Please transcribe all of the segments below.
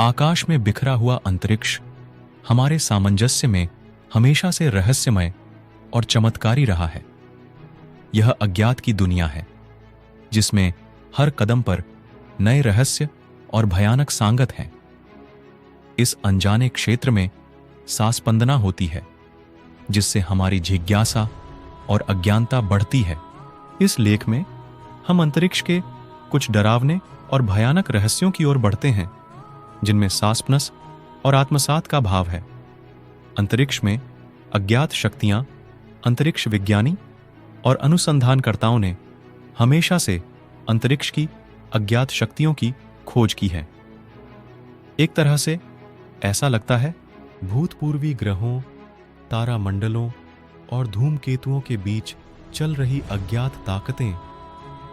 आकाश में बिखरा हुआ अंतरिक्ष हमारे सामंजस्य में हमेशा से रहस्यमय और चमत्कारी रहा है। यह अज्ञात की दुनिया है जिसमें हर कदम पर नए रहस्य और भयानक सांगत हैं। इस अनजाने क्षेत्र में सांस-स्पंदना होती है जिससे हमारी जिज्ञासा और अज्ञानता बढ़ती है। इस लेख में हम अंतरिक्ष के कुछ डरावने और भयानक रहस्यों की ओर बढ़ते हैं जिनमें सासपनस और आत्मसात का भाव है। अंतरिक्ष में अज्ञात शक्तियां, अंतरिक्ष विज्ञानी और अनुसंधानकर्ताओं ने हमेशा से अंतरिक्ष की अज्ञात शक्तियों की खोज की है। एक तरह से ऐसा लगता है भूतपूर्वी ग्रहों, तारामंडलों और धूमकेतुओं के बीच चल रही अज्ञात ताकतें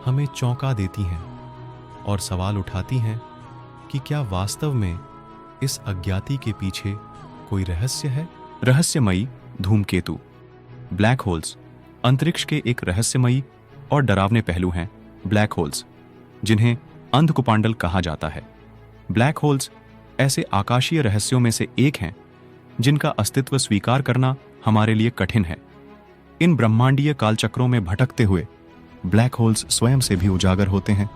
हमें चौंका देती हैं और सवाल उठाती हैं कि क्या वास्तव में इस अज्ञाती के पीछे कोई रहस्य है। रहस्यमयी धूमकेतु, ब्लैक होल्स अंतरिक्ष के एक रहस्यमयी और डरावने पहलू हैं। ब्लैक होल्स, जिन्हें अंधकुपांडल कहा जाता है। ब्लैक होल्स ऐसे आकाशीय रहस्यों में से एक हैं जिनका अस्तित्व स्वीकार करना हमारे लिए कठिन है। इन ब्रह्मांडीय कालचक्रों में भटकते हुए ब्लैक होल्स स्वयं से भी उजागर होते हैं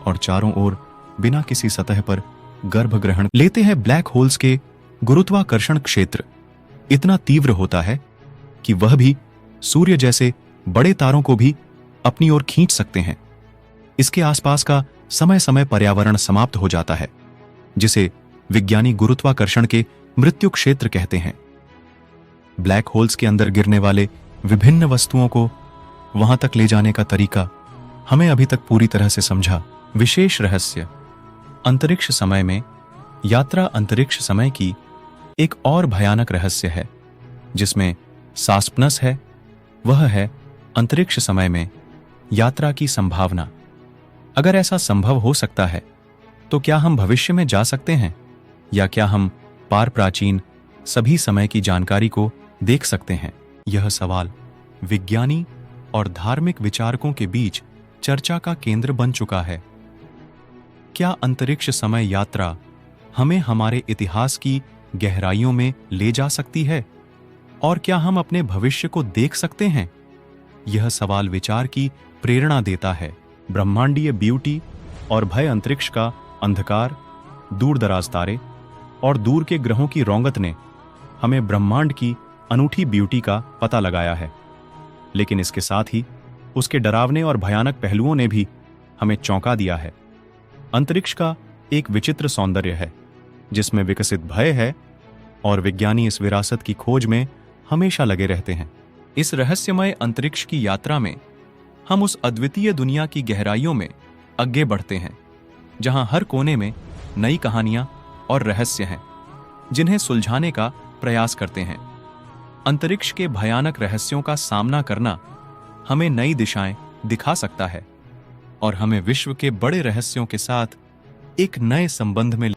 और चारों ओर बिना किसी सतह पर गर्भ ग्रहण लेते हैं। ब्लैक होल्स के गुरुत्वाकर्षण क्षेत्र इतना तीव्र होता है कि वह भी सूर्य जैसे बड़े तारों को भी अपनी ओर खींच सकते हैं। इसके आसपास का समय समय पर्यावरण समाप्त हो जाता है, जिसे विज्ञानी गुरुत्वाकर्षण के मृत्यु क्षेत्र कहते हैं। ब्लैक होल्स के अंदर गिरने वाले विभिन्न वस्तुओं को वहां तक ले जाने का तरीका हमें अभी तक पूरी तरह से समझा। विशेष रहस्य अंतरिक्ष समय में यात्रा। अंतरिक्ष समय की एक और भयानक रहस्य है जिसमें सासपनस है, वह है अंतरिक्ष समय में यात्रा की संभावना। अगर ऐसा संभव हो सकता है तो क्या हम भविष्य में जा सकते हैं, या क्या हम पार प्राचीन सभी समय की जानकारी को देख सकते हैं। यह सवाल विज्ञानी और धार्मिक विचारकों के बीच चर्चा का केंद्र बन चुका है। क्या अंतरिक्ष समय यात्रा हमें हमारे इतिहास की गहराइयों में ले जा सकती है, और क्या हम अपने भविष्य को देख सकते हैं? यह सवाल विचार की प्रेरणा देता है। ब्रह्मांडीय ब्यूटी और भय, अंतरिक्ष का अंधकार, दूरदराज तारे और दूर के ग्रहों की रौंगत ने हमें ब्रह्मांड की अनूठी ब्यूटी का पता लगाया है, लेकिन इसके साथ ही उसके डरावने और भयानक पहलुओं ने भी हमें चौंका दिया है। अंतरिक्ष का एक विचित्र सौंदर्य है जिसमें विकसित भय है, और विज्ञानी इस विरासत की खोज में हमेशा लगे रहते हैं। इस रहस्यमय अंतरिक्ष की यात्रा में हम उस अद्वितीय दुनिया की गहराइयों में आगे बढ़ते हैं जहां हर कोने में नई कहानियां और रहस्य हैं जिन्हें सुलझाने का प्रयास करते हैं। अंतरिक्ष के भयानक रहस्यों का सामना करना हमें नई दिशाएं दिखा सकता है और हमें विश्व के बड़े रहस्यों के साथ एक नए संबंध में